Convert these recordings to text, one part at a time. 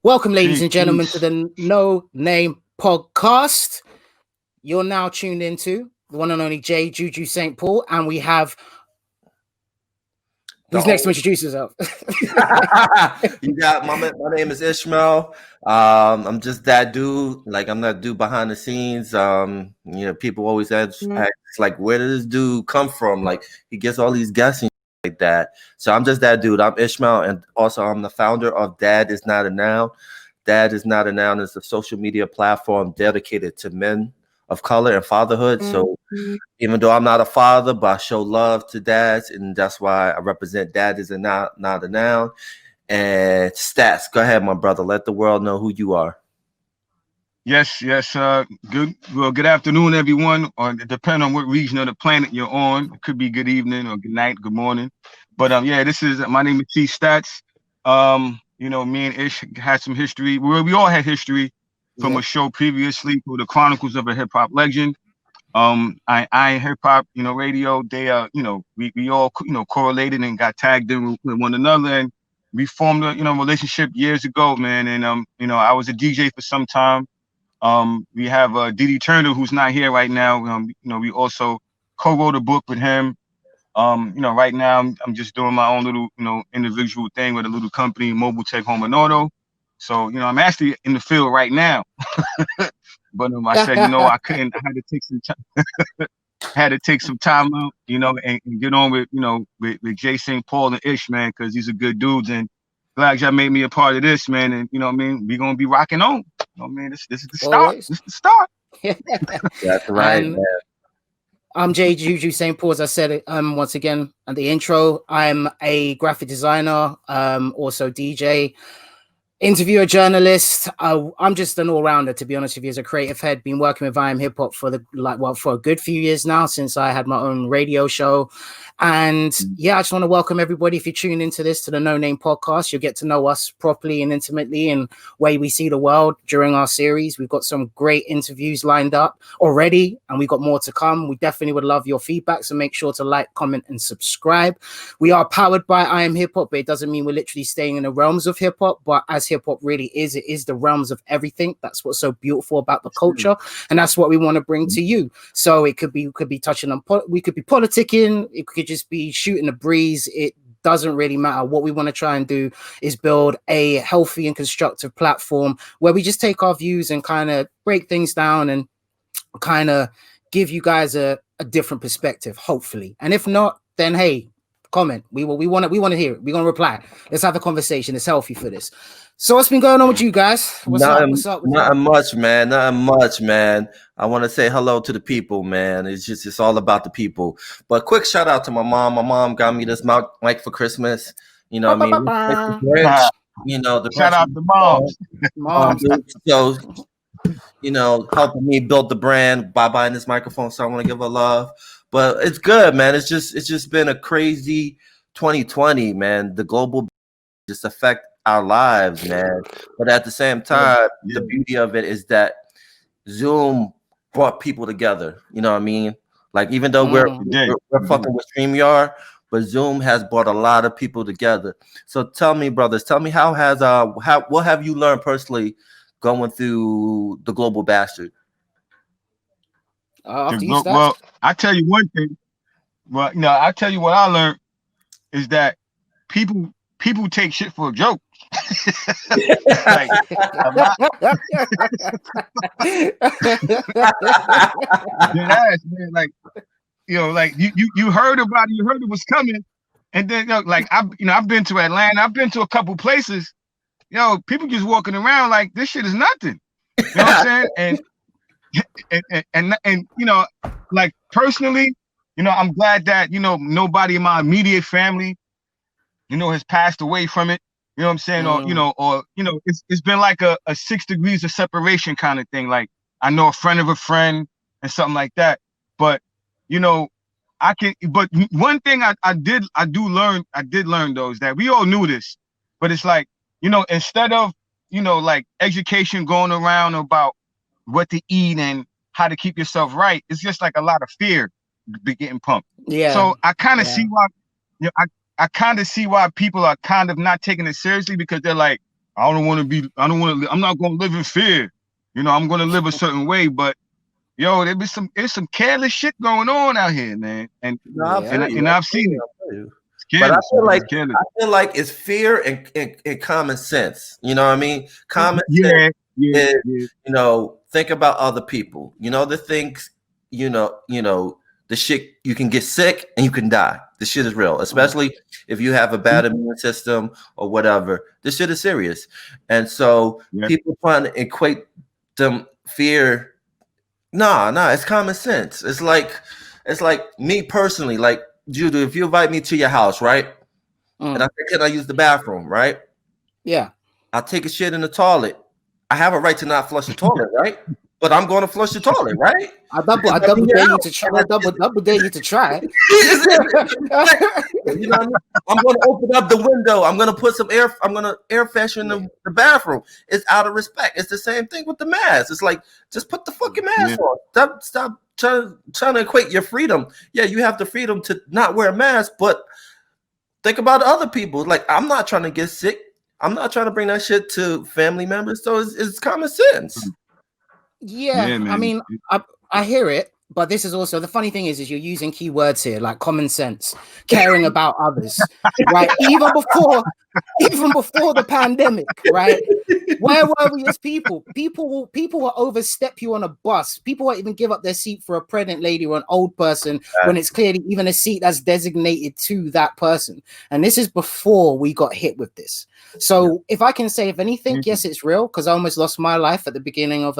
Welcome, ladies and gentlemen, to the No Name Podcast. You're now tuned into the one and only J Juju St. Paul, and we have who's next to introduce yourself. You got my name is Ishmael. I'm just that dude. Like, I'm that dude behind the scenes. People always ask like, where did this dude come from? Like, he gets all these guests and like that. So I'm just that dude. I'm Ishmael, and also I'm the founder of Dad Is Not a Noun. Dad Is Not a Noun is a social media platform dedicated to men of color and fatherhood. So even though I'm not a father, but I show love to dads, and that's why I represent Dad Is Not a Noun. And Stats, go ahead, my brother. Let the world know who you are. Yes. Good afternoon, everyone. Or depending on what region of the planet you're on, it could be good evening or good night, good morning. But this is my name is T Stats. Me and Ish had some history. We all had history from a show previously called The Chronicles of a Hip Hop Legend. IAmHipHop, radio. They we all correlated and got tagged in with one another, and we formed a relationship years ago, man. And I was a DJ for some time. We have Didi Turner, who's not here right now. We also co-wrote a book with him. Right now I'm just doing my own little, individual thing with a little company, Mobile Tech Home and Auto. So, I'm actually in the field right now. But I said, I couldn't. I had to take some time. Had to take some time out, and get on with, with J. St. Paul and Ish, man, because these are good dudes. And glad y'all made me a part of this, man. And we're gonna be rocking on. This is the start. Always. This is the start. That's right, man. I'm J Juju St. Paul, as I said once again at the intro. I'm a graphic designer, also DJ, interviewer, journalist. I'm just an all-rounder, to be honest with you. As a creative head, been working with IAmHipHop for a good few years now, since I had my own radio show. And I just want to welcome everybody. If you tune into this, to the No Name Podcast, you'll get to know us properly and intimately and way we see the world during our series. We've got some great interviews lined up already, and we've got more to come. We definitely would love your feedback, so make sure to like, comment, and subscribe. We are powered by IAmHipHop, but it doesn't mean we're literally staying in the realms of hip-hop, but as hip-hop really is, it is the realms of everything. That's what's so beautiful about the culture, and that's what we want to bring to you. So it could be touching on, we could be politicking, it could just be shooting the breeze. It doesn't really matter. What we want to try and do is build a healthy and constructive platform where we just take our views and kind of break things down and kind of give you guys a different perspective, hopefully. And if not, then hey, comment. We want to hear it. We're gonna reply. Let's have a conversation. It's healthy for this. So what's been going on with you guys? What's up? Not much, man. I want to say hello to the people, man. It's all about the people. But quick shout out to my mom. My mom got me this mic for Christmas. You know what I mean? The shout out to moms. So, helping me build the brand by buying this microphone. So I want to give her love. But it's good, man. It's just been a crazy 2020, man. The global just affect our lives, man. But at the same time, the beauty of it is that Zoom brought people together. You know what I mean? Like, even though we're fucking with StreamYard, but Zoom has brought a lot of people together. So tell me, brothers, what have you learned personally going through the global bastard? Well, I tell you one thing. Well, I tell you what I learned is that people take shit for a joke. Like, man, you heard about it, you heard it was coming, and then I've been to Atlanta, I've been to a couple places, people just walking around like this shit is nothing. You know what I'm saying? And like personally, I'm glad that nobody in my immediate family, has passed away from it. You know what I'm saying? Or it's been like a 6 degrees of separation kind of thing. Like, I know a friend of a friend and something like that. But but one thing I did learn though is that we all knew this, but it's like, instead of, like education going around about what to eat and how to keep yourself right, it's just like a lot of fear getting pumped. Yeah. So I kind of see why, I kind of see why people are kind of not taking it seriously, because they're like, I'm not gonna live in fear. You know, I'm gonna live a certain way, but yo, there's some careless shit going on out here, man. And I've seen it. It's But careless, man. It's careless. I feel like it's fear and common sense. You know what I mean? Common sense is, you know, think about other people. You know, the things, you know, the shit, you can get sick and you can die. The shit is real, especially if you have a bad immune system or whatever. This shit is serious. And so people trying to equate them fear. Nah, it's common sense. It's like me personally, like Judah, if you invite me to your house, right? And I say, can I use the bathroom, right? Yeah. I'll take a shit in the toilet. I have a right to not flush the toilet, right? But I'm going to flush the toilet, right? I double dare you to try. I double dare you to try. You know what I mean? I'm going to open up the window. I'm going to put some air. I'm going to air freshen the bathroom. It's out of respect. It's the same thing with the mask. It's like, just put the fucking mask on. Stop trying to equate your freedom. Yeah, you have the freedom to not wear a mask, but think about other people. Like, I'm not trying to get sick. I'm not trying to bring that shit to family members. So it's common sense. Yeah, I mean, I hear it, but this is also the funny thing is you're using key words here like common sense, caring about others, right? Even before the pandemic, right? Where were we as people? People will overstep you on a bus. People won't even give up their seat for a pregnant lady or an old person when it's clearly even a seat that's designated to that person. And this is before we got hit with this. So if I can say, if anything, yes, it's real, because I almost lost my life at the beginning of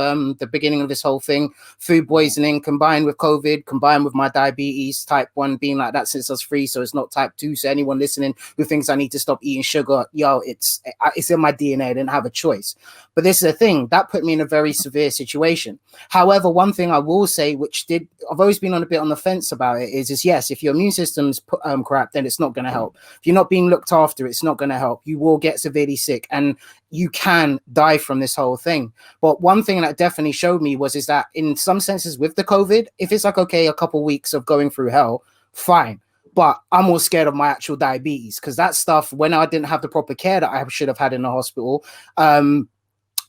this whole thing. Food poisoning combined with COVID, combined with my diabetes, type 1 being like that since I was 3, so it's not type 2. So anyone listening who thinks I need to stop eating sugar, yo, it's in my DNA. I didn't have a choice. But this is the thing that put me in a very severe situation. However, one thing I will say, I've always been on a bit on the fence about it, is yes, if your immune system's crap, then it's not going to help. If you're not being looked after, it's not going to help. You will get severely sick and you can die from this whole thing. But one thing that definitely showed me is that in some senses with the COVID, if it's like, okay, a couple of weeks of going through hell, fine. But I'm more scared of my actual diabetes, because that stuff, when I didn't have the proper care that I should have had in the hospital, and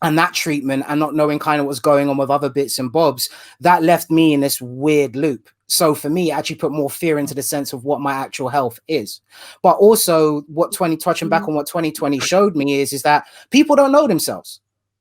that treatment, and not knowing kind of what's going on with other bits and bobs, that left me in this weird loop. So for me, it actually put more fear into the sense of what my actual health is. But also touching back on what 2020 showed me is that people don't know themselves.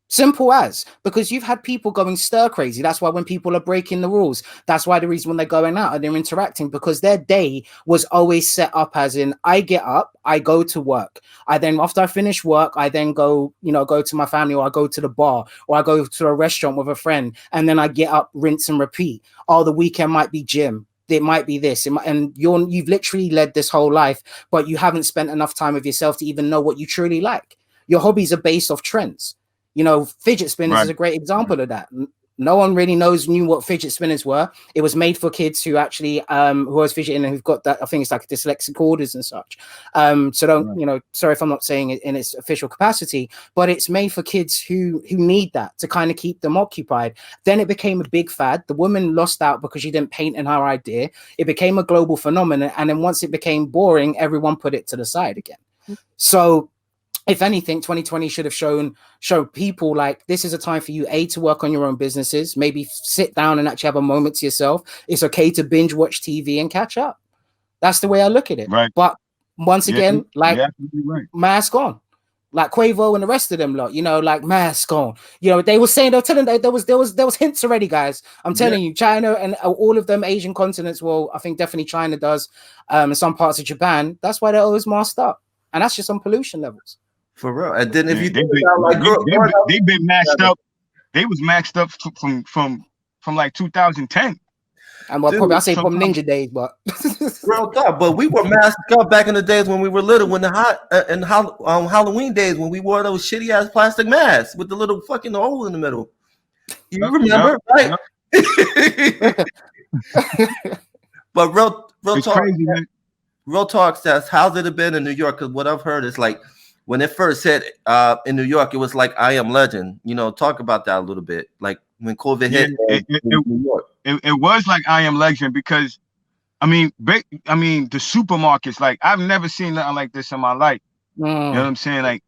Simple as, because you've had people going stir crazy. That's why when people are breaking the rules, that's why the reason when they're going out and they're interacting, because their day was always set up as in, I get up, I go to work. I then, after I finish work, I then go to my family, or I go to the bar, or I go to a restaurant with a friend, and then I get up, rinse and repeat. Oh, the weekend might be gym. It might be this, and you've literally led this whole life, but you haven't spent enough time with yourself to even know what you truly like. Your hobbies are based off trends. You know, fidget spinners is a great example of that. No one really knew what fidget spinners were. It was made for kids who actually who was fidgeting and who've got that, I think it's like dyslexic orders and such. So don't, sorry if I'm not saying it in its official capacity, but it's made for kids who need that to kind of keep them occupied. Then it became a big fad. The woman lost out because she didn't paint in her idea. It became a global phenomenon. And then once it became boring, everyone put it to the side again. So if anything, 2020 should have shown people like this is a time for you, to work on your own businesses, maybe sit down and actually have a moment to yourself. It's okay to binge watch TV and catch up. That's the way I look at it. Right. But once again, mask on, like Quavo and the rest of them lot, like mask on. They were telling there was hints already, guys. I'm telling you, China and all of them Asian continents. Well, I think definitely China does, and some parts of Japan. That's why they're always masked up, and that's just on pollution levels. For real. And then if you they've been maxed up, they was maxed up from like 2010. And probably I say from Ninja days, but real talk. But we were masked up back in the days when we were little, when Halloween days when we wore those shitty ass plastic masks with the little fucking hole in the middle. You remember, right? But real talk, crazy, man. Real talk says, how's it been in New York? Because what I've heard is like, when it first hit in New York, it was like I Am Legend. Talk about that a little bit. Like when COVID hit in New York. It was like I Am Legend because, the supermarkets, like I've never seen nothing like this in my life. You know what I'm saying? Like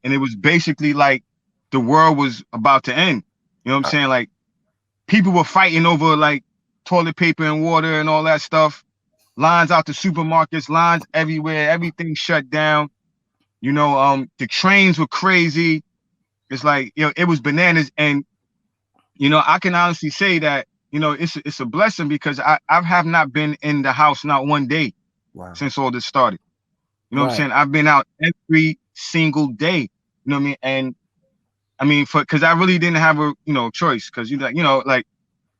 and it was basically like the world was about to end. You know what I'm saying? Like people were fighting over like toilet paper and water and all that stuff. Lines out the supermarkets, lines everywhere, everything shut down. You know, the trains were crazy. It's like, you know, it was bananas. And, you know, I can honestly say that, you know, it's a blessing because I have not been in the house not one day since all this started. You know what I'm saying? I've been out every single day. You know what I mean? And I mean, because I really didn't have a, you know, choice. Because, you know, like,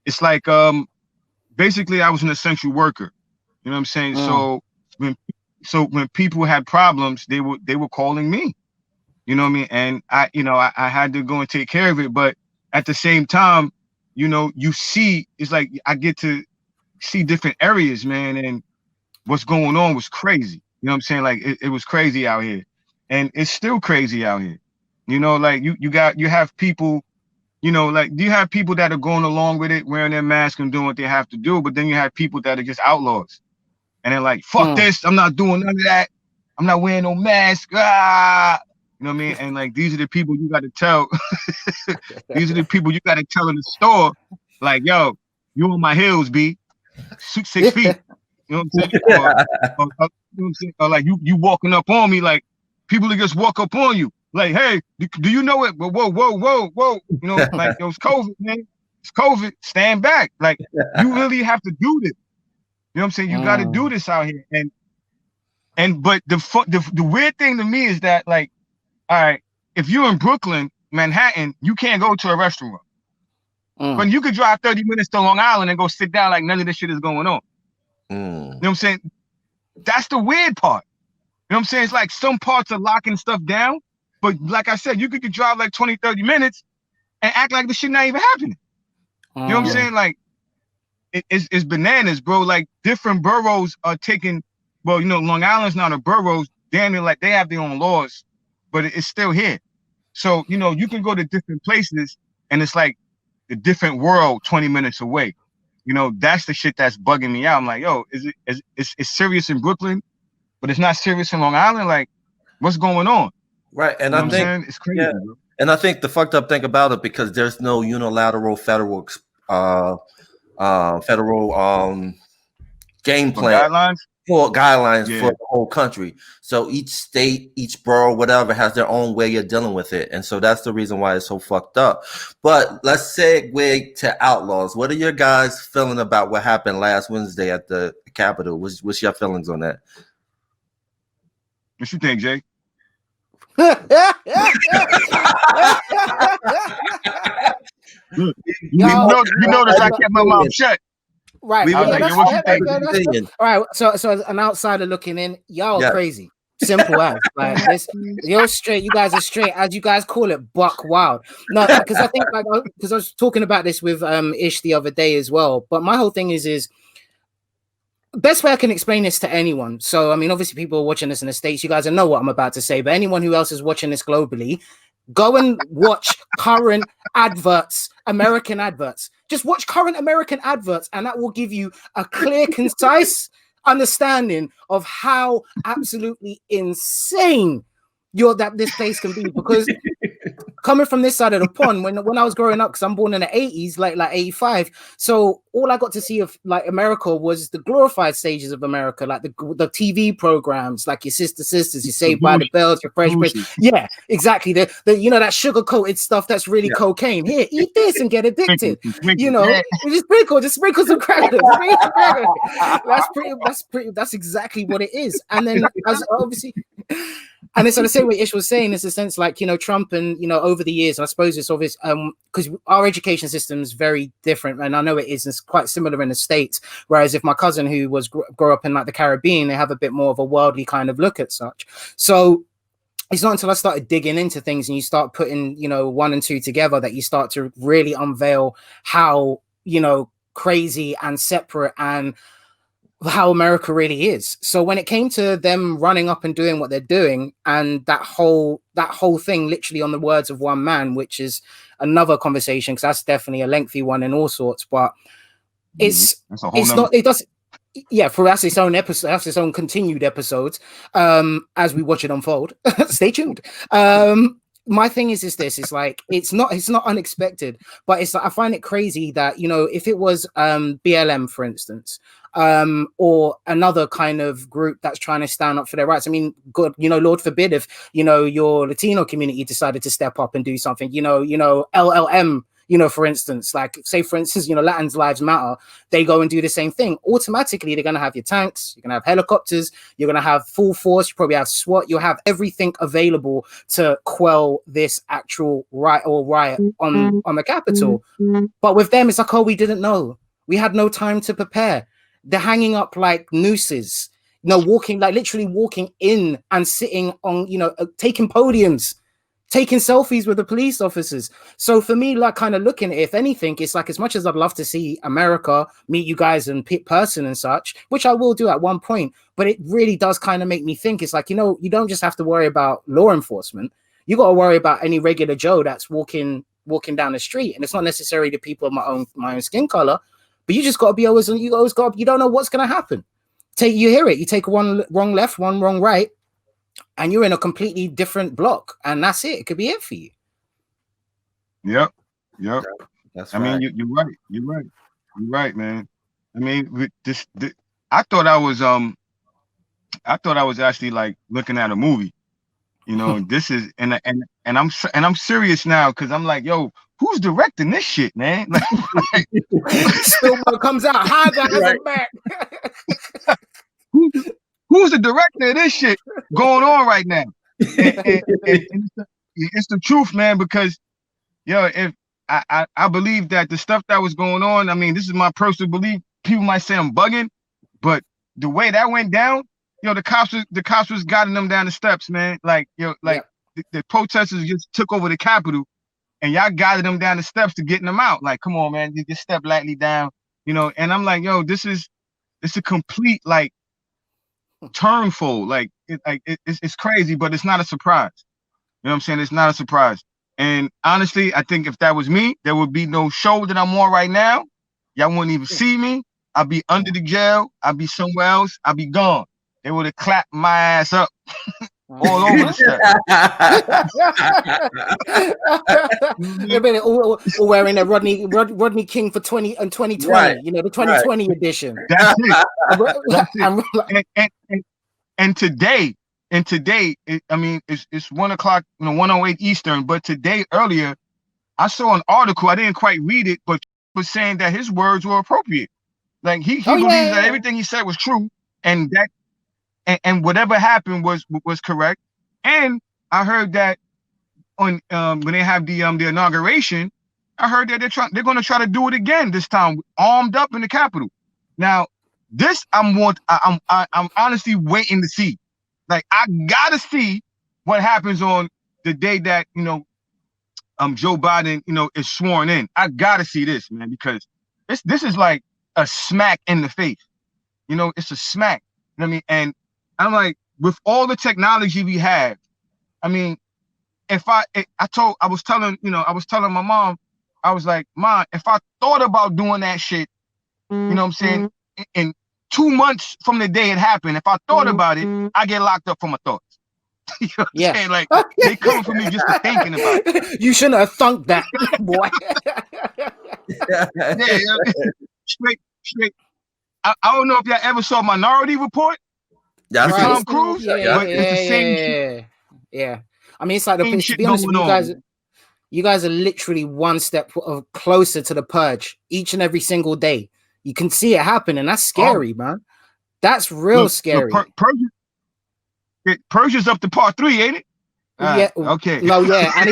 it's like, basically I was an essential worker. You know what I'm saying? So when people had problems, they were calling me. You know what I mean? And I had to go and take care of it. But at the same time, you know, you see, it's like I get to see different areas, man, and what's going on was crazy. You know what I'm saying? Like it was crazy out here. And it's still crazy out here. You know, like you have people, you know, like you have people that are going along with it, wearing their mask and doing what they have to do, but then you have people that are just outlaws. And they're like, fuck this, I'm not doing none of that. I'm not wearing no mask. Ah. You know what I mean? And like, these are the people you got to tell. These are the people you got to tell in the store. Like, yo, you on my heels, B. 6 feet. You know what I'm saying? You know what I'm saying? Or like you walking up on me, like people that just walk up on you. Like, hey, do you know it? But whoa. You know, like it was COVID, man. It's COVID. Stand back. Like you really have to do this. You know what I'm saying? You got to do this out here. But the weird thing to me is that, like, all right, if you're in Brooklyn, Manhattan, you can't go to a restaurant. But you could drive 30 minutes to Long Island and go sit down like none of this shit is going on. You know what I'm saying? That's the weird part. You know what I'm saying? It's like some parts are locking stuff down, but like I said, you could drive like 20, 30 minutes and act like the shit not even happening. You know what I'm saying? Like, it's bananas, bro. Like, different boroughs are taking, well, you know, Long Island's not a borough. Damn near like they have their own laws, but it's still here. So, you know, you can go to different places and it's like a different world 20 minutes away. You know, that's the shit that's bugging me out. I'm like, yo, it's serious in Brooklyn, but it's not serious in Long Island? Like, what's going on? Right. And you know I think it's crazy. Yeah. And I think the fucked up thing about it, because there's no unilateral federal game plan guidelines for the whole country. So each state, each borough, whatever, has their own way of dealing with it. And so that's the reason why it's so fucked up. But let's segue to Outlaws. What are your guys feeling about what happened last Wednesday at the Capitol? What's your feelings on that? What you think, Jay? You notice I kept my mouth shut. Right. All right. So an outsider looking in, y'all crazy. Simple as like this. You're straight. You guys are straight, as you guys call it, buck wild. No, because I think because I was talking about this with Ish the other day as well. But my whole thing is best way I can explain this to anyone. So I mean, obviously people are watching this in the States. You guys know what I'm about to say, but anyone who else is watching this globally, go and watch current adverts, American adverts. Just watch current American adverts, and that will give you a clear, concise understanding of how absolutely insane this place can be. Because coming from this side of the pond, when I was growing up, because I'm born in the 80s, like 85, so all I got to see of like America was the glorified stages of America, like the TV programs, like your Sisters, your Saved by the Bells, your Fresh Prince. Yeah, exactly. The you know, that sugar coated stuff that's really cocaine. Here, eat this and get addicted. You know, just sprinkle some crackers. That's exactly what it is. And then as obviously. And it's the same way Ish was saying, is a sense like, you know, Trump and, you know, over the years, I suppose it's obvious because our education system is very different. And I know it is, it's quite similar in the States. Whereas if my cousin who was grew up in like the Caribbean, they have a bit more of a worldly kind of look at such. So it's not until I started digging into things and you start putting, you know, 1 and 2 together that you start to really unveil how, you know, crazy and separate and how America really is. So when it came to them running up and doing what they're doing, and that whole thing literally on the words of one man, which is another conversation because that's definitely a lengthy one in all sorts, but it Yeah, for that's its own episode, that's its own continued episodes. As we watch it unfold. Stay tuned. My thing is this: it's like it's not unexpected, but it's like I find it crazy that, you know, if it was BLM, for instance, or another kind of group that's trying to stand up for their rights. I mean, God, you know, Lord forbid if, you know, your Latino community decided to step up and do something, you know, LLM, you know, for instance, like say, for instance, you know, Latin's Lives Matter, they go and do the same thing. Automatically, they're going to have your tanks, you're going to have helicopters, you're going to have full force, you probably have SWAT, you'll have everything available to quell this actual riot on the Capitol. But with them, it's like, oh, we didn't know. We had no time to prepare. They're hanging up like nooses, you know, walking, like literally walking in and sitting on, you know, taking podiums, taking selfies with the police officers. So for me, like kind of looking at it, if anything, it's like, as much as I'd love to see America meet you guys in person and such, which I will do at one point, but it really does kind of make me think, it's like, you know, you don't just have to worry about law enforcement. You got to worry about any regular Joe that's walking down the street. And it's not necessarily the people of my own skin color, but you just got to be always, you don't know what's going to happen. You hear it, you take one wrong left, one wrong right, and you're in a completely different block, and that's it. It could be it for you. Yep. That's I mean, you're right, man. I mean, I thought I was actually like looking at a movie. You know, this is and I'm serious now, because I'm like, yo, who's directing this shit, man? Like Spielberg comes out, hide that as a back. Who's the director of this shit going on right now? And it's the truth, man, because, yo, if I believe that the stuff that was going on, I mean, this is my personal belief. People might say I'm bugging, but the way that went down, yo, the cops was guiding them down the steps, man. Like, yo, like the protesters just took over the Capitol, and y'all guided them down the steps to getting them out. Like, come on, man, you just step lightly down, you know. And I'm like, yo, it's a complete like turnfold. Like it's crazy, but it's not a surprise. You know what I'm saying? It's not a surprise. And honestly, I think if that was me, there would be no show that I'm on right now. Y'all wouldn't even see me. I'd be under the jail. I'd be somewhere else. I'd be gone. They would have clapped my ass up all over the stuff. They've been all wearing a Rodney King for 2020, right. You know, the 2020 edition. That's it. And today, I mean, it's 1 o'clock, you know, 1:08 Eastern. But today, earlier, I saw an article. I didn't quite read it, but was saying that his words were appropriate. Like he believes that everything he said was true, and that and whatever happened was correct. And I heard that on when they have the inauguration, I heard that they're going to try to do it again this time, armed up in the Capitol. Now, this I'm honestly waiting to see. Like, I gotta see what happens on the day that, you know, Joe Biden, you know, is sworn in. I gotta see this, man, because this is like a smack in the face. You know, it's a smack. You know what I mean? And I'm like, with all the technology we have, I mean, I was telling my mom, I was like, Mom, if I thought about doing that shit, you know what I'm saying, in 2 months from the day it happened, if I thought about it, I get locked up for my thoughts. You know what I'm saying? Like, they come for me just for thinking about it. You shouldn't have thunk that, boy. Straight. I don't know if y'all ever saw Minority Report. Yeah, right. Tom Cruise. But it's the same shit. Yeah. I mean, it's like, to be honest with you guys are literally one step closer to the purge each and every single day. You can see it happen, and that's scary, man. That's real scary. Purge's up to part 3, ain't it? Yeah. Okay. No, yeah, and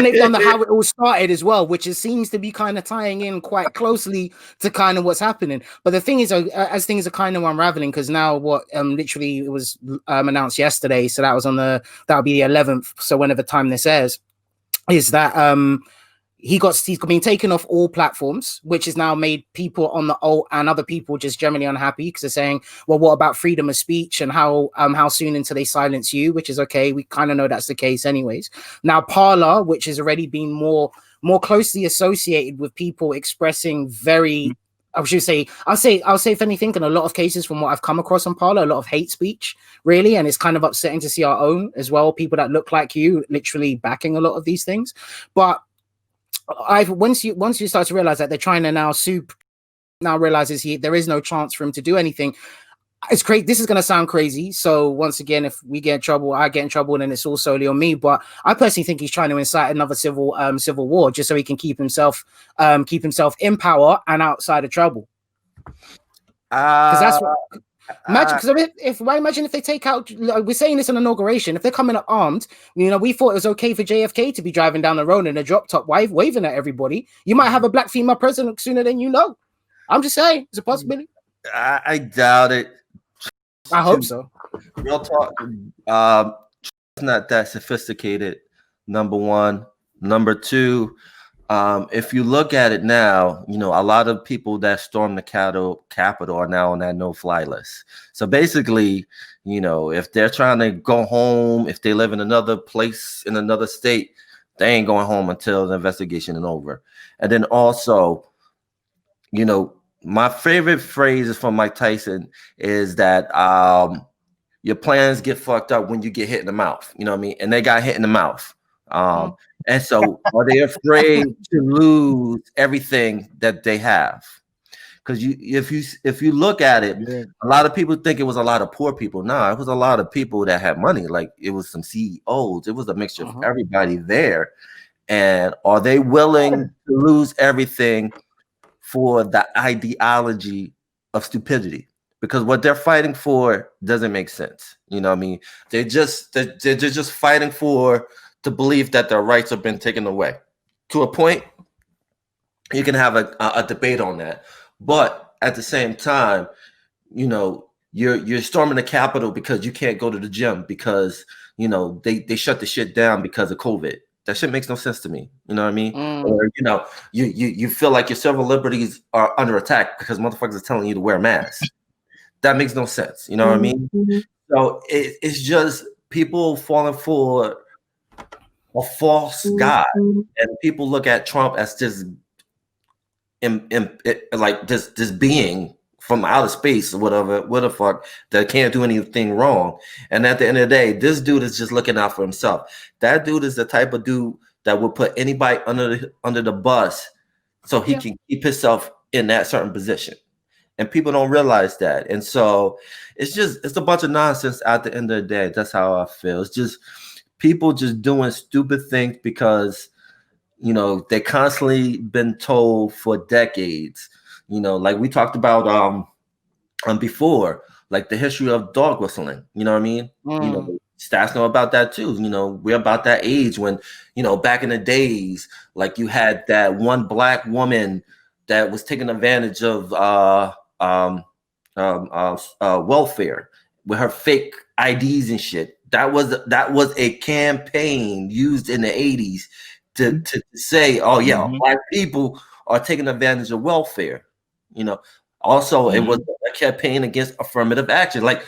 they've done how it all started as well, which seems to be kind of tying in quite closely to kind of what's happening. But the thing is, as things are kind of unraveling, because now literally it was announced yesterday, so that'll be the 11th. So whenever time this airs, is that he's been taken off all platforms, which has now made people on the alt and other people just generally unhappy, because they're saying, well, what about freedom of speech, and how soon until they silence you, which is okay. We kind of know that's the case anyways. Now, Parler, which has already been more closely associated with people expressing very I should say, I'll say if anything, in a lot of cases from what I've come across on Parler, a lot of hate speech, really, and it's kind of upsetting to see our own as well, people that look like you literally backing a lot of these things. But once you start to realize that they're trying to now realizes there is no chance for him to do anything. It's crazy. This is going to sound crazy. So once again, if we get in trouble, I get in trouble, then it's all solely on me. But I personally think he's trying to incite another civil war just so he can keep himself in power and outside of trouble. Because that's what. Imagine, because imagine if they take out. We're saying this in inauguration. If they're coming up armed, we thought it was okay for JFK to be driving down the road in a drop top, waving at everybody. You might have a black female president sooner than you know. I'm just saying, it's a possibility. I doubt it. I hope so. Real talk. It's not that sophisticated. Number one. Number two. If you look at it now, a lot of people that stormed the Capitol are now on that no-fly list. So basically, if they're trying to go home, if they live in another place in another state, they ain't going home until the investigation is over. And then also, my favorite phrase is from Mike Tyson is that your plans get fucked up when you get hit in the mouth. You know what I mean? And they got hit in the mouth. And so are they afraid to lose everything that they have? Because if you look at it, a lot of people think it was a lot of poor people. No, it was a lot of people that had money. Like it was some CEOs. It was a mixture of everybody there. And are they willing to lose everything for the ideology of stupidity? Because what they're fighting for doesn't make sense. You know what I mean? They're just fighting for the belief that their rights have been taken away. To a point, you can have a debate on that. But at the same time, you're storming the Capitol because you can't go to the gym because, they shut the shit down because of COVID. That shit makes no sense to me. You know what I mean? Or, you feel like your civil liberties are under attack because motherfuckers are telling you to wear a mask. That makes no sense. You know what I mean? So it's just people falling for a false god. And people look at Trump as just like this being from outer space or whatever, what the fuck, that can't do anything wrong. And at the end of the day, this dude is just looking out for himself. That dude is the type of dude that will put anybody under the bus so he can keep himself in that certain position. And people don't realize that. And so it's a bunch of nonsense at the end of the day. That's how I feel. It's just people just doing stupid things because, they constantly been told for decades, like we talked about before, like the history of dog whistling. You know what I mean? Stats know about that too. We're about that age when, back in the days, like you had that one black woman that was taking advantage of welfare with her fake IDs and shit. That was a campaign used in the 80s to say, oh yeah, black people are taking advantage of welfare. Also it was a campaign against affirmative action. Like,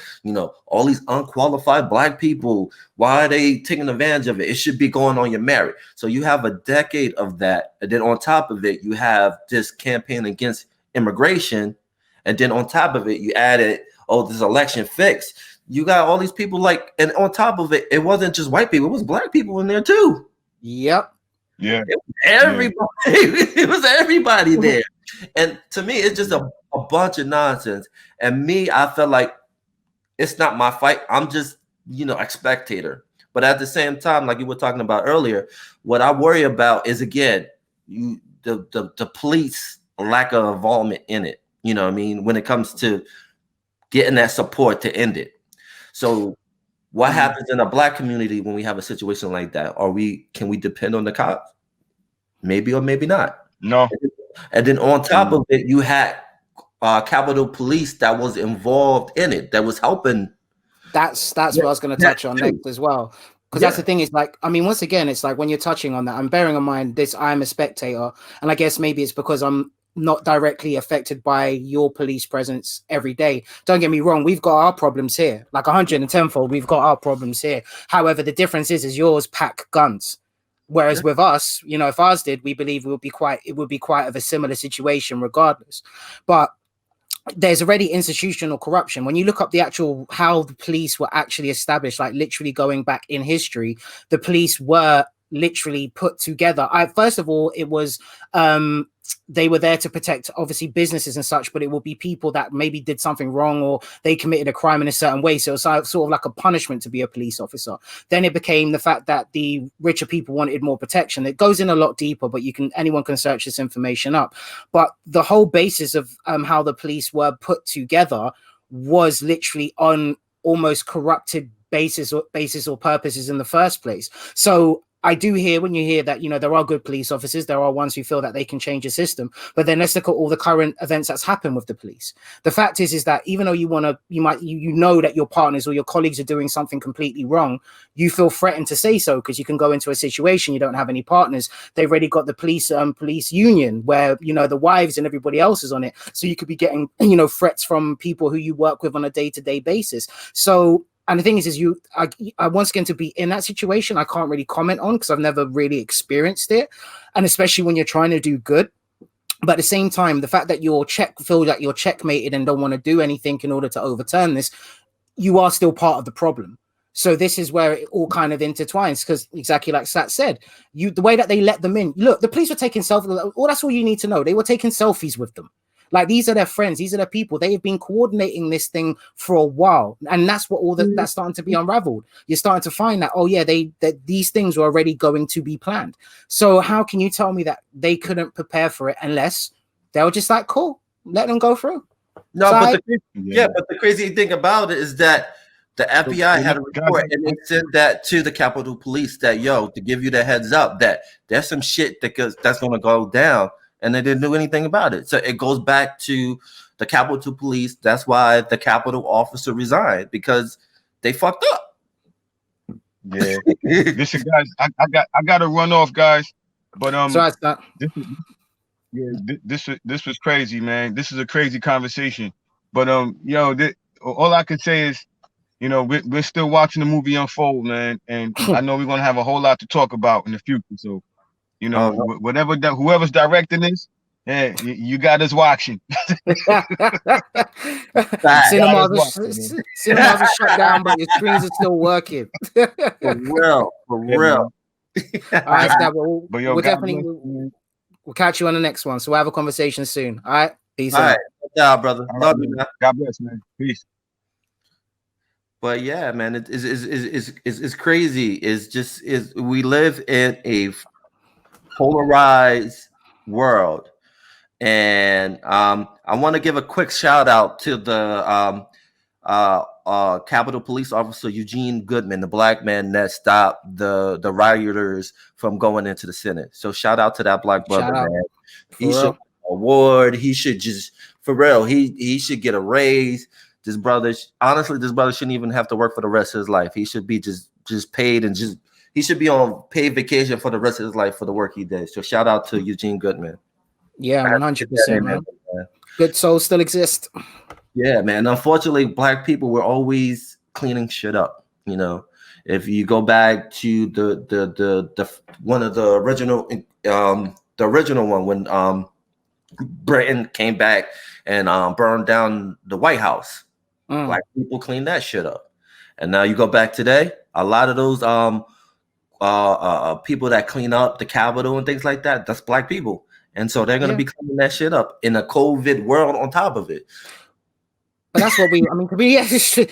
all these unqualified black people, why are they taking advantage of it? It should be going on your merit. So you have a decade of that. And then on top of it, you have this campaign against immigration. And then on top of it, you added, this election fix. You got all these people and on top of it, it wasn't just white people, it was black people in there too. Yep. Yeah. It was everybody. It was everybody there. And to me, it's just a bunch of nonsense. And I felt like it's not my fight. I'm just, a spectator. But at the same time, like you were talking about earlier, what I worry about is, again, the police lack of involvement in it. You know what I mean? When it comes to getting that support to end it. So what happens in a black community when we have a situation like that? Can we depend on the cops? Maybe or maybe not. No. And then on top of it, you had Capitol Police that was involved in it, that was helping. That's what I was going to touch on next as well. Because that's the thing, is like, I mean, once again, it's like when you're touching on that, I'm bearing in mind this, I'm a spectator. And I guess maybe it's because I'm not directly affected by your police presence every day. Don't get me wrong, we've got our problems here. Like 110-fold, we've got our problems here. However, the difference is yours pack guns. Whereas with us, you know, if ours did, we believe it would be quite of a similar situation regardless. But there's already institutional corruption. When you look up the actual how the police were actually established, like literally going back in history, the police were literally put together. First of all, it was they were there to protect obviously businesses and such, but it will be people that maybe did something wrong or they committed a crime in a certain way. So it's sort of like a punishment to be a police officer. Then it became the fact that the richer people wanted more protection. It goes in a lot deeper, but anyone can search this information up. But the whole basis of how the police were put together was literally on almost corrupted basis or purposes in the first place. So I do hear when you hear that, you know, there are good police officers, there are ones who feel that they can change a system, but then let's look at all the current events that's happened with the police. The fact is that even though you know that your partners or your colleagues are doing something completely wrong, you feel threatened to say so because you can go into a situation, you don't have any partners. They've already got the police union where, you know, the wives and everybody else is on it. So you could be getting, you know, threats from people who you work with on a day-to-day basis. So, and the thing is I once again, to be in that situation, I can't really comment on because I've never really experienced it. And especially when you're trying to do good. But at the same time, the fact that feel that you're checkmated and don't want to do anything in order to overturn this, you are still part of the problem. So this is where it all kind of intertwines, because exactly like Sat said, the way that they let them in, look, the police were taking selfies. That's all you need to know. They were taking selfies with them. Like, these are their friends, these are their people. They have been coordinating this thing for a while, and that's what that's starting to be unraveled. You're starting to find that, oh yeah, that these things were already going to be planned. So how can you tell me that they couldn't prepare for it unless they were just like, cool, let them go through? No, but the crazy thing about it is that the FBI had a report and they sent that to the Capitol Police that, to give you the heads up that there's some shit that's going to go down. And they didn't do anything about it. So it goes back to the Capitol Police. That's why the Capitol officer resigned, because they fucked up. Yeah. Listen, guys, I got to run off, guys. But this was crazy, man. This is a crazy conversation. But all I can say is, you know, we're still watching the movie unfold, man. And I know we're gonna have a whole lot to talk about in the future. So, you know, whoever's directing this, yeah, you got us watching. Cinemas are shut down, but your screens are still working. For real. All right, Stab, we'll catch you on the next one. So we'll have a conversation soon. All right, peace out. Yeah, brother. Love you, man. God bless, man. Peace. But yeah, man, it's crazy. We live in a polarized world, and I want to give a quick shout out to the Capitol Police Officer Eugene Goodman, the black man that stopped the rioters from going into the Senate. So shout out to that black brother, man. He should get an award. He should just, for real, he should get a raise. This brother shouldn't even have to work for the rest of his life. He should be just paid, and he should be on paid vacation for the rest of his life for the work he did. So shout out to Eugene Goodman. Yeah, 100%, man. Good souls still exist. Yeah, man. Unfortunately, black people were always cleaning shit up. You know, if you go back to the one of the original one when Britain came back and burned down the White House, black people cleaned that shit up. And now you go back today, a lot of those people that clean up the Capitol and things like that, that's black people. And so they're going to be cleaning that shit up in a COVID world on top of it. But that's what to me, it's true.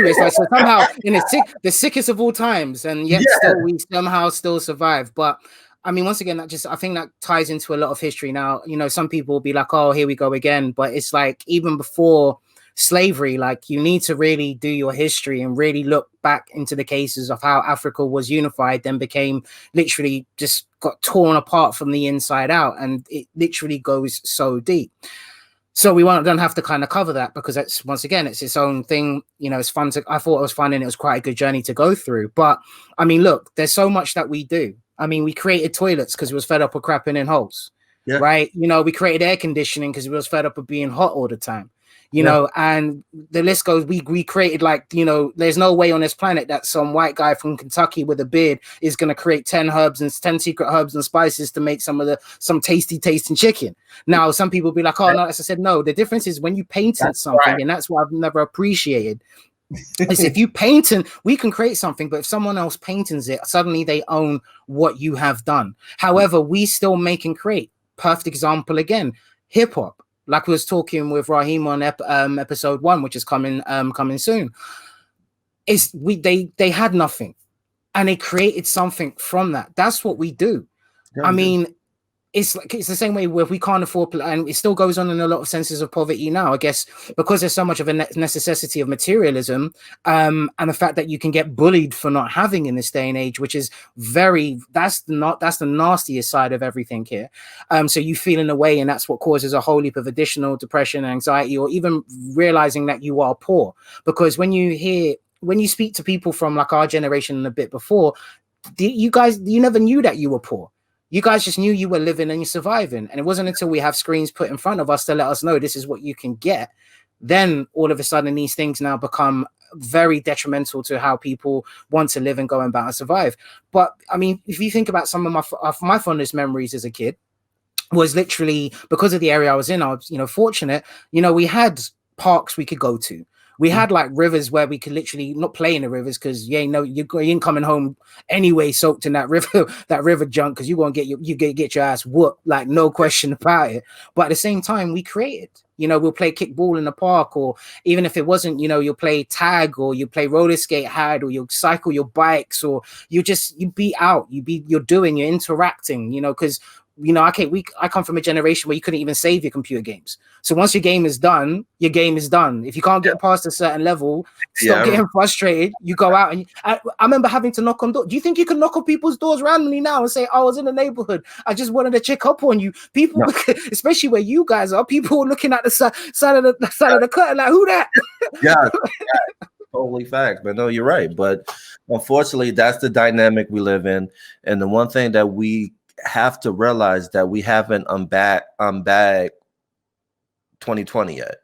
It's like, so somehow in the sickest of all times, and yet still we somehow still survive. But I mean, once again, I think that ties into a lot of history. Now, you know, some people will be like, oh, here we go again. But it's like, even before slavery, like, you need to really do your history and really look back into the cases of how Africa was unified, then became literally just got torn apart from the inside out. And it literally goes so deep. So we don't have to kind of cover that, because it's, once again, it's its own thing. You know, it's fun I thought it was fun, and it was quite a good journey to go through. But I mean, look, there's so much that we do. I mean, we created toilets because we was fed up with crapping in holes, right? You know, we created air conditioning because we was fed up of being hot all the time. you know, and the list goes. We created, like, you know, there's no way on this planet that some white guy from Kentucky with a beard is going to create 10 secret herbs and spices to make some tasty tasting chicken. Now, some people be like, oh no, as I said, no, the difference is when you patent something, right. And that's what I've never appreciated. Is if you patent, we can create something, but if someone else patents it, suddenly they own what you have done. However, we still make and create. Perfect example again, hip hop. Like we was talking with Raheem on episode 1, which is coming soon. They had nothing, and they created something from that. That's what we do. I mean, it's the same way where we can't afford, and it still goes on in a lot of senses of poverty now, I guess, because there's so much of a necessity of materialism, and the fact that you can get bullied for not having in this day and age, which is that's the nastiest side of everything here. So you feel in a way, and that's what causes a whole heap of additional depression, anxiety, or even realizing that you are poor. Because when you speak to people from like our generation and a bit before, you never knew that you were poor. You guys just knew you were living and you're surviving. And it wasn't until we have screens put in front of us to let us know this is what you can get, then all of a sudden these things now become very detrimental to how people want to live and go about and survive. But I mean, if you think about some of my fondest memories as a kid, was literally because of the area I was in. I was, fortunate. We had parks we could go to. We had like rivers where we could literally not play in the rivers because you ain't coming home anyway soaked in that river junk, because you're gonna get your ass whooped, like no question about it. But at the same time, we created. We'll play kickball in the park, or even if it wasn't, you'll play tag, or you play roller skate hard, or you'll cycle your bikes, or you be out, you're interacting, because I come from a generation where you couldn't even save your computer games. So once your game is done, your game is done. If you can't get past a certain level, stop getting frustrated. You go out, and I remember having to knock on doors. Do you think you can knock on people's doors randomly now and say, I was in the neighborhood, I just wanted to check up on you? People, especially where you guys are, people looking at the side of the curtain like, who that? Yeah. Totally facts, but no, you're right. But unfortunately, that's the dynamic we live in. And the one thing that we have to realize that we haven't unbagged 2020 yet.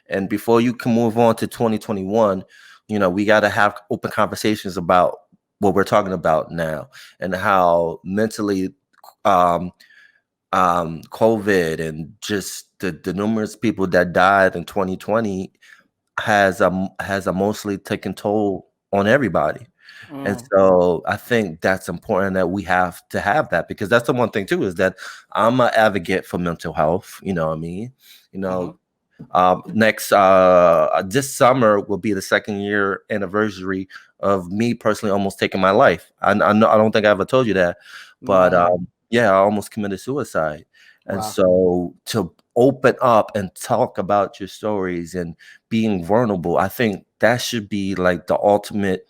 And before you can move on to 2021, we got to have open conversations about what we're talking about now, and how mentally COVID and just the numerous people that died in 2020 has mostly taken toll on everybody. And so I think that's important that we have to have that, because that's the one thing too, is that I'm an advocate for mental health. You know what I mean? Next this summer will be the 2nd year anniversary of me personally almost taking my life. I don't think I ever told you that, but I almost committed suicide. And so to open up and talk about your stories and being vulnerable, I think that should be like the ultimate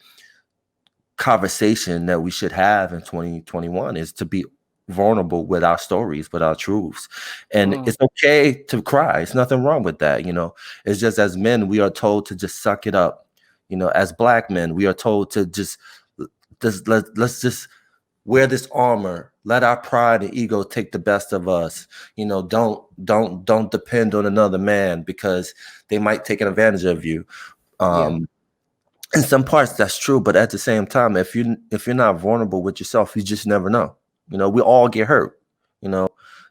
conversation that we should have in 2021, is to be vulnerable with our stories, with our truths. And it's okay to cry. It's nothing wrong with that. It's just, as men, we are told to just suck it up. As Black men, we are told to let's just wear this armor. Let our pride and ego take the best of us. Don't depend on another man, because they might take advantage of you. In some parts, that's true, but at the same time, if you're not vulnerable with yourself, you just never know. We all get hurt.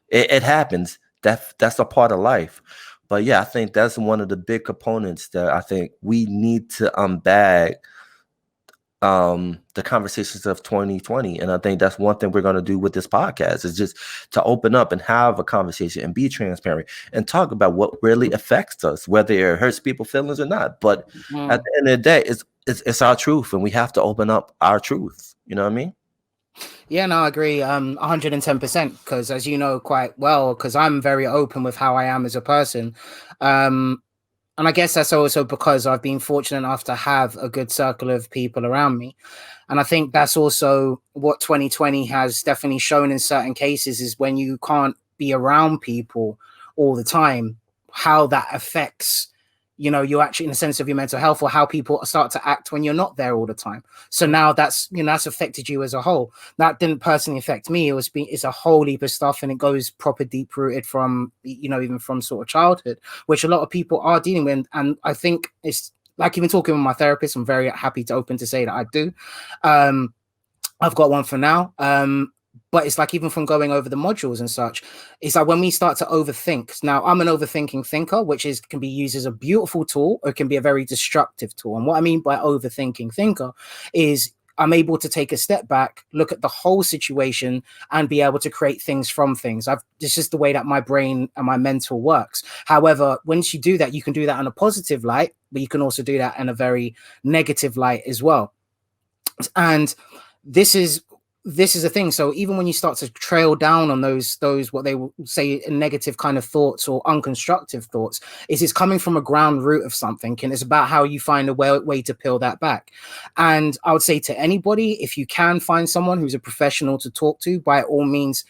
It happens. That's a part of life. But yeah, I think that's one of the big components that I think we need to unbag the conversations of 2020. And I think that's one thing we're going to do with this podcast, is just to open up and have a conversation and be transparent and talk about what really affects us, whether it hurts people's feelings or not. But at the end of the day, it's our truth, and we have to open up our truth. You know what I mean? Yeah, no, I agree 110%, because as you know quite well, because I'm very open with how I am as a person. And I guess that's also because I've been fortunate enough to have a good circle of people around me. And I think that's also what 2020 has definitely shown in certain cases, is when you can't be around people all the time, how that affects you know, you're actually in a sense of your mental health, or how people start to act when you're not there all the time. So now that's, you know, that's affected you as a whole. That didn't personally affect me. It's a whole heap of stuff, and it goes proper deep rooted from, you know, even from sort of childhood, which a lot of people are dealing with. And I think it's like, even talking with my therapist, I'm very happy to open to say that I do. I've got one for now. But it's like, even from going over the modules and such, it's like when we start to overthink. Now, I'm an overthinking thinker, which can be used as a beautiful tool, or it can be a very destructive tool. And what I mean by overthinking thinker is I'm able to take a step back, look at the whole situation, and be able to create things from things. This is the way that my brain and my mental works. However, once you do that, you can do that in a positive light, but you can also do that in a very negative light as well. And this is a thing. So even when you start to trail down on those what they will say negative kind of thoughts or unconstructive thoughts, it's coming from a ground root of something, and it's about how you find a way to peel that back. And I would say to anybody, if you can find someone who's a professional to talk to, by all means,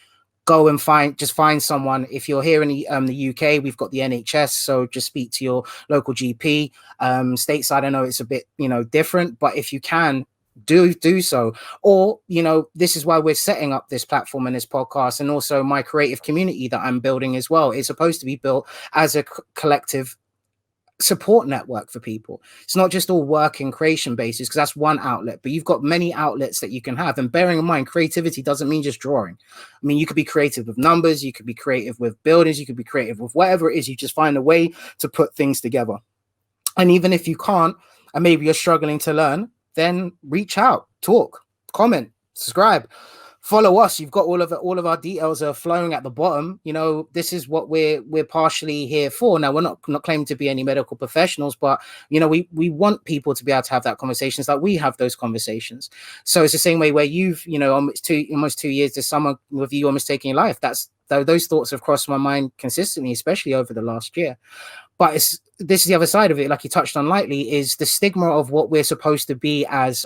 go and find someone. If you're here in the UK, we've got the NHS, so just speak to your local GP. Stateside, I know it's a bit, you know, different, but if you can, do so. Or, you know, this is why we're setting up this platform and this podcast, and also my creative community that I'm building as well. It's supposed to be built as a collective support network for people. It's not just all work and creation basis, because that's one outlet, but you've got many outlets that you can have. And bearing in mind, creativity doesn't mean just drawing. I mean, you could be creative with numbers, you could be creative with buildings, you could be creative with whatever it is. You just find a way to put things together. And even if you can't, and maybe you're struggling to learn, then reach out, talk, comment, subscribe, follow us. You've got all of our details are flowing at the bottom. You know, this is what we're partially here for. Now, we're not claiming to be any medical professionals, but you know, we want people to be able to have that conversations like we have those conversations. So it's the same way where you've, you know, almost 2 years, there's someone with you almost taking your life. Those thoughts have crossed my mind consistently, especially over the last year. But this is the other side of it, like you touched on lightly, is the stigma of what we're supposed to be as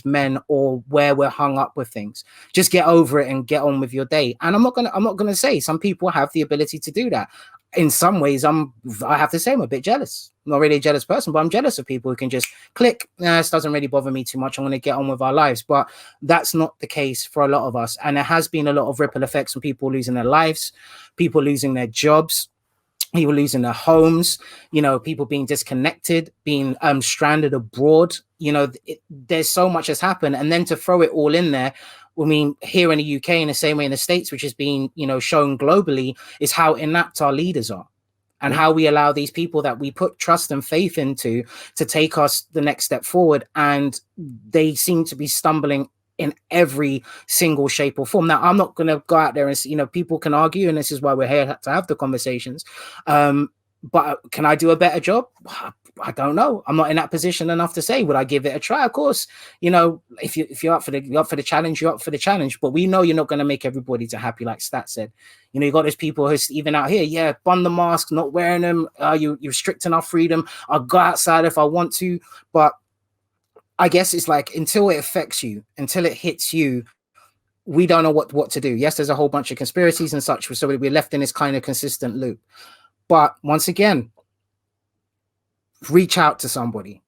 men, or where we're hung up with things. Just get over it and get on with your day. And I'm not gonna say some people have the ability to do that. In some ways, I have to say I'm a bit jealous. I'm not really a jealous person, but I'm jealous of people who can just click. This doesn't really bother me too much. I'm going to get on with our lives. But that's not the case for a lot of us. And there has been a lot of ripple effects from people losing their lives, people losing their jobs, people losing their homes, you know, people being disconnected, being stranded abroad. You know, there's so much has happened. And then to throw it all in there, I mean, here in the UK, in the same way in the States, which is being, you know, shown globally, is how inept our leaders are, and how we allow these people that we put trust and faith into to take us the next step forward. And they seem to be stumbling in every single shape or form. Now, I'm not going to go out there and, you know, people can argue, and this is why we're here to have the conversations. But can I do a better job? I don't know. I'm not in that position enough to say. Would I give it a try? Of course, you know, if you're up for the challenge, you're up for the challenge. But we know you're not going to make everybody to happy, like Stat said. You know, you got those people who's even out here, yeah, bun the mask, not wearing them. You're restricting our freedom. I'll go outside if I want to, but I guess it's like, until it affects you, until it hits you, we don't know what to do. Yes, there's a whole bunch of conspiracies and such, so we're left in this kind of consistent loop. But once again, reach out to somebody.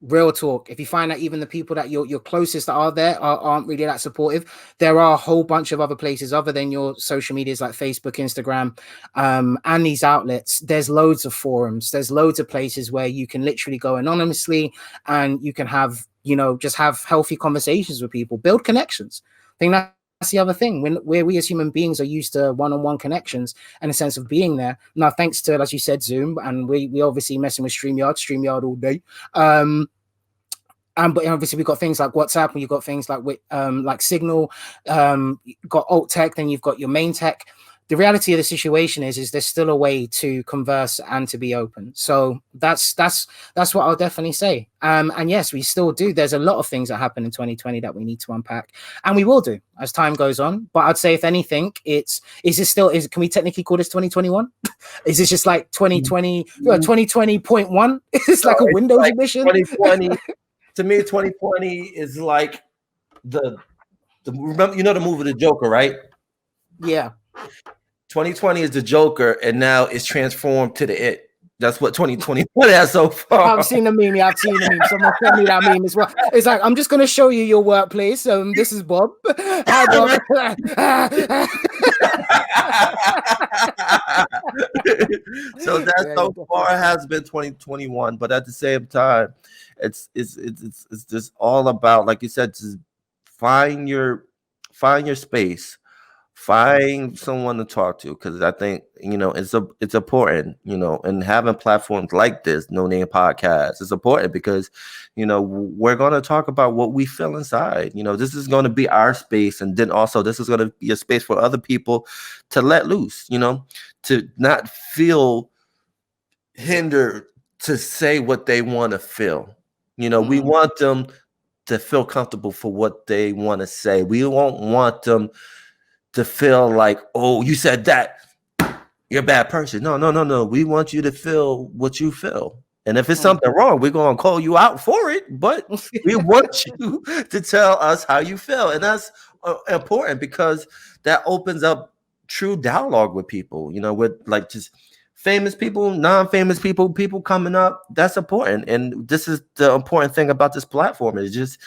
Real talk. If you find that even the people that you're closest that are there aren't really that supportive, there are a whole bunch of other places other than your social medias like Facebook, Instagram, and these outlets. There's loads of forums. There's loads of places where you can literally go anonymously, and you can have, you know, just have healthy conversations with people, build connections. I think that's the other thing, where we as human beings are used to one-on-one connections and a sense of being there. Now, thanks to, as you said, Zoom, and we obviously messing with StreamYard all day. But obviously we've got things like WhatsApp, and you've got things like Signal, you've got alt tech, then you've got your main tech. The reality of the situation is there's still a way to converse and to be open. So that's what I'll definitely say. And yes, we still do. There's a lot of things that happen in 2020 that we need to unpack, and we will do as time goes on. But I'd say, if anything, can we technically call this 2021? Is this just like 2020, 2020.1? It's like a Windows like edition. 2020. To me, 2020 is like the remember, you know, the movie The Joker, right? Yeah. 2020 is the Joker, and now it's transformed to the It. That's what 2021 has so far. I've seen the meme. Yeah, I've seen the meme. Someone sent me that meme as well. It's like, I'm just going to show you your workplace. This is Bob. Hi, Bob. So that so far has been 2021, but at the same time, it's just all about, like you said, just find your space. Find someone to talk to, because I think, you know, it's important, you know, and having platforms like this No Name Podcast is important because, you know, we're going to talk about what we feel inside. You know, this is going to be our space, and then also this is going to be a space for other people to let loose, you know, to not feel hindered to say what they want to feel. You know, we want them to feel comfortable for what they want to say. We don't want them to feel like, oh, you said that, you're a bad person. No. We want you to feel what you feel. And if it's something wrong, we're going to call you out for it. But we want you to tell us how you feel. And that's important because that opens up true dialogue with people, you know, with like just famous people, non-famous people, people coming up. That's important. And this is the important thing about this platform is just,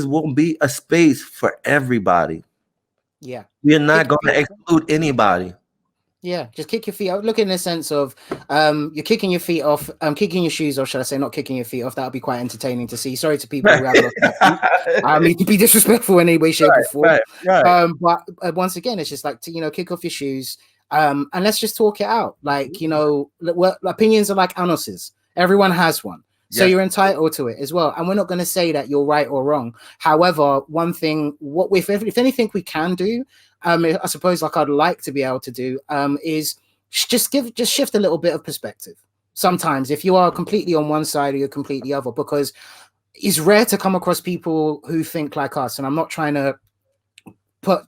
will be a space for everybody. Yeah. We're not going to exclude anybody. Yeah, just kick your feet out. Look in the sense of you're kicking your feet off, kicking your shoes off, should I say, not kicking your feet off. That'll be quite entertaining to see. Sorry to people who have lost their feet. I mean, to be disrespectful in any way, shape, or form. Right. But once again, it's just like to, you know, kick off your shoes and let's just talk it out. Like, you know, opinions are like anoses. Everyone has one. So you're entitled to it as well. And we're not going to say that you're right or wrong. However, one thing, if anything we can do, I suppose like I'd like to be able to do is just shift a little bit of perspective. Sometimes if you are completely on one side or you're completely other, because it's rare to come across people who think like us. And I'm not trying to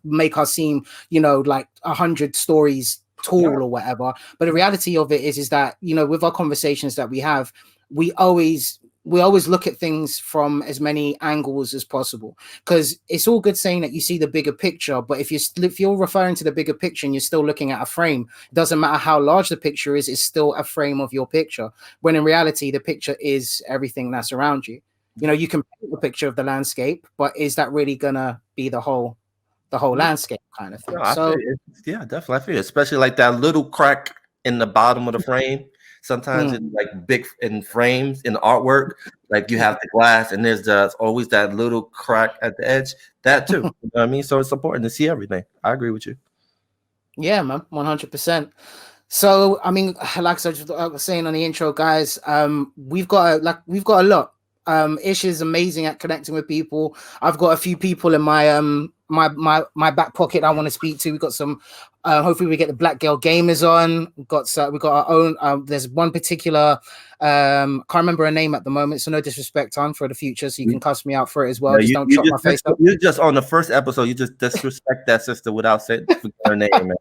make us seem, you know, like 100 stories tall or whatever. But the reality of it is that, you know, with our conversations that we have, we always look at things from as many angles as possible, because it's all good saying that you see the bigger picture, but if you're referring to the bigger picture and you're still looking at a frame, it doesn't matter how large the picture is, it's still a frame of your picture, when in reality the picture is everything that's around you. You know, you can paint a picture of the landscape, but is that really gonna be the whole landscape kind of thing? Definitely. I feel it. Especially like that little crack in the bottom of the frame. Sometimes it's like big in frames in artwork, like you have the glass and there's always that little crack at the edge. That too. You know what I mean? So it's important to see everything. I agree with you. Yeah, man, 100%. So I mean, like I was saying on the intro, guys, we've got a lot. Ish is amazing at connecting with people. I've got a few people in my my back pocket I want to speak to. We've got some hopefully we get the Black Girl Gamers on. We've got our own there's one particular can't remember her name at the moment, so no disrespect on for the future, so you can cuss me out for it as well. Just don't chop my face up. You just on the first episode, you just disrespect that sister without saying her name, man.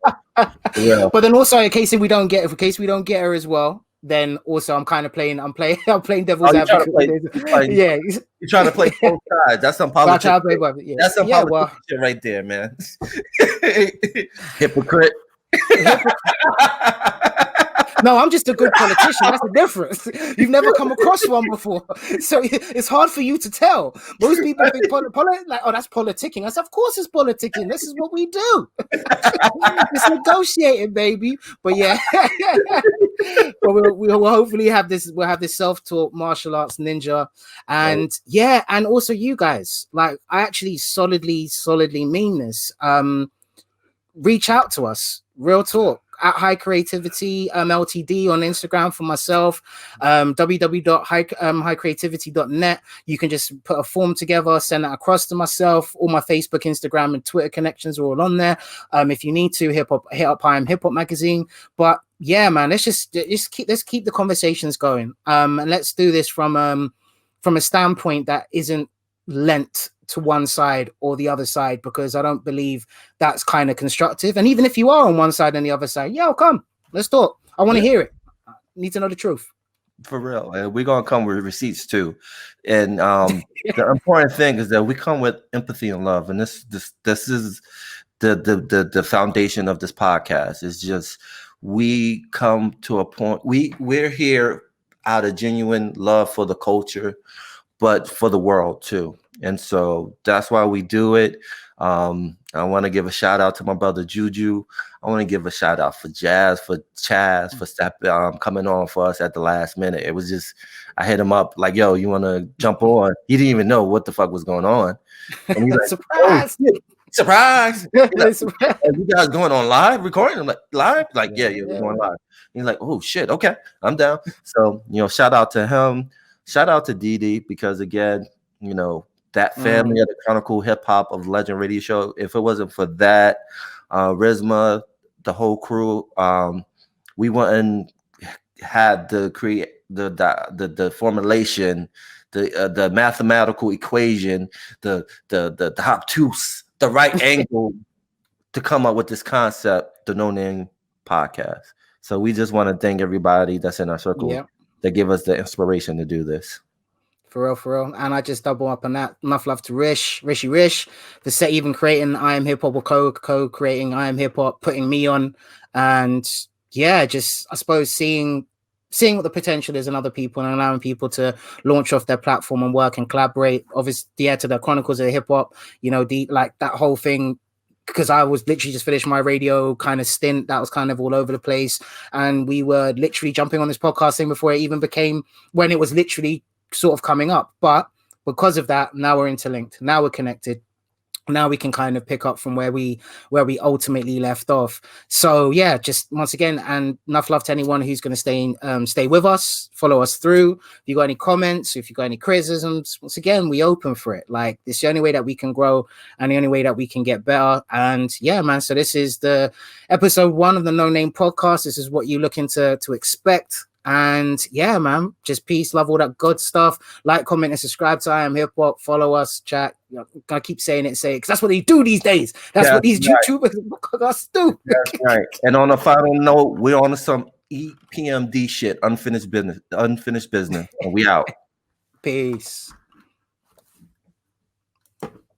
Yeah. But then also in case we don't get her as well, then also I'm playing devil's advocate. You're trying to play both sides. That's some politics. That's some politics right there, man. Hypocrite. No, I'm just a good politician. That's the difference. You've never come across one before, so it's hard for you to tell. Most people think like, oh, that's politicking. I said, of course it's politicking. This is what we do. It's negotiating, baby. But yeah, but we'll hopefully have this. We'll have this self-taught martial arts ninja, and and also you guys. Like, I actually solidly mean this. Reach out to us. Real talk. At High Creativity LTD on Instagram for myself, www.highcreativity.net. You can just put a form together, send that across to myself. All my Facebook, Instagram, and Twitter connections are all on there. If you need to, hit up IAmHipHop magazine. But yeah, man, let's keep the conversations going. And let's do this from a standpoint that isn't lent to one side or the other side, because I don't believe that's kind of constructive. And even if you are on one side and the other side, come, let's talk. I want to hear it. I need to know the truth. For real. And we're going to come with receipts too. And the important thing is that we come with empathy and love. And this is the foundation of this podcast. Is just, we come to a point, we're here out of genuine love for the culture, but for the world too. And so that's why we do it. I want to give a shout out to my brother Juju. I want to give a shout out for Chaz for coming on for us at the last minute. It was just, I hit him up like, yo, you want to jump on? He didn't even know what the fuck was going on. And he's like, surprise. Oh, surprise. Like, Surprise. you guys going on live recording? I'm like, live? Like, yeah, we're going live. He's like, oh shit, okay, I'm down. So, shout out to him. Shout out to Didi, because again, that family of the Chronicle Hip Hop of Legend Radio Show. If it wasn't for that, Rizma, the whole crew, we wouldn't had the formulation, the mathematical equation, the obtuse, the right angle to come up with this concept, the No Name Podcast. So we just want to thank everybody that's in our circle that give us the inspiration to do this. For real. And I just double up on that. Enough love to Rish for even creating IAmHipHop, or co-creating IAmHipHop, putting me on. And yeah, just, I suppose, seeing what the potential is in other people and allowing people to launch off their platform and work and collaborate. Obviously, to the Chronicles of Hip Hop, like that whole thing, because I was literally just finished my radio kind of stint that was kind of all over the place. And we were literally jumping on this podcast thing before it even became, when it was literally sort of coming up. But because of that, now we're interlinked, now we're connected, now we can kind of pick up from where we ultimately left off. So yeah, just once again, and enough love to anyone who's going to stay with us, follow us through. If you got any comments, if you got any criticisms, once again, we open for it. Like, it's the only way that we can grow and the only way that we can get better. And yeah, man, so this is the episode 1 of the No Name Podcast. This is what you're looking to expect. And yeah, man, just peace, love, all that good stuff. Like, comment, and subscribe to IAmHipHop. Follow us, chat. I keep saying it, because that's what they do these days. That's what these YouTubers do. That's right. And on a final note, we're on some EPMD shit, unfinished business, and we out. Peace.